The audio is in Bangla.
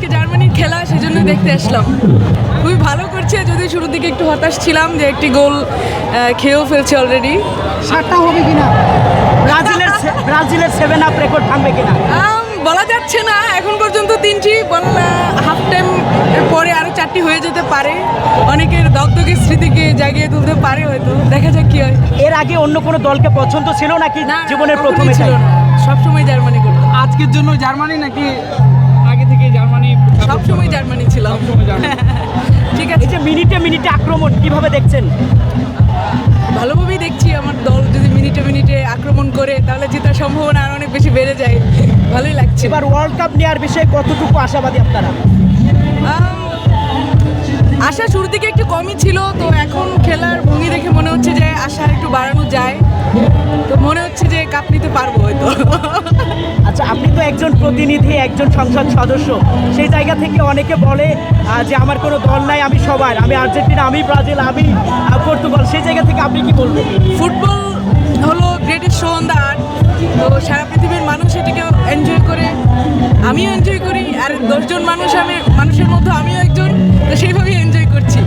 আজকে জার্মানির খেলা, সেজন্য দেখতে আসলাম। খুবই ভালো করছে, যদি শুরুর দিকে একটু হতাশ ছিলাম যে একটি গোল খেয়েও ফেলছে অলরেডি। 7টা হবে কিনা, ব্রাজিলের 7 আপ রেকর্ড ভাঙবে কিনা বলা যাচ্ছে না, এখন পর্যন্ত 3টি, হাফ টাইম পরে আরও 4টি হয়ে যেতে পারে। অনেকের দগদগে স্মৃতিকে জাগিয়ে তুলতে পারে, হয়তো দেখা যাক কি হয়। এর আগে অন্য কোনো দলকে পছন্দ ছিল নাকি না, জীবনের কখনোই প্রথমে ছিল না, সবসময় জার্মানি করতাম। আজকের জন্য জার্মানি নাকি আগে থেকে জার্মানি? সবসময় জার্মানি ছিলাম। ঠিক আছে, এই যে মিনিটে মিনিটে আক্রমণ কিভাবে দেখছেন? ভালোভাবেই দেখছি। আমার দল যদি মিনিটে মিনিটে আক্রমণ করে তাহলে জেতার সম্ভাবনা আর অনেক বেশি বেড়ে যায়। ভালোই লাগছে। এবার ওয়ার্ল্ড কাপ নেওয়ার বিষয়ে কতটুকু আশাবাদী আপনারা? আশা শুরুর দিকে একটু কমই ছিল, তো এখন খেলার ভঙ্গি দেখে মনে হচ্ছে যে আশা একটু বাড়ানো যায়। তো মনে হচ্ছে যে কাপ নিতে পারবো হয়তো। আচ্ছা, আপনি তো একজন প্রতিনিধি, একজন সংসদ সদস্য, সেই জায়গা থেকে অনেকে বলে যে আমার কোনো দল নাই, আমি সবার, আমি আর্জেন্টিনা, আমি ব্রাজিল, আমি পর্তুগাল, সেই জায়গা থেকে আপনি কি বলবেন? ফুটবল হলো greatest show on the earth, তো সারা পৃথিবীর মানুষ এটাকে এনজয় করে, আমিও এনজয় করি, আর 10 জন মানুষের মধ্যে আমিও একজন, তো সেইভাবেই এনজয় করছি।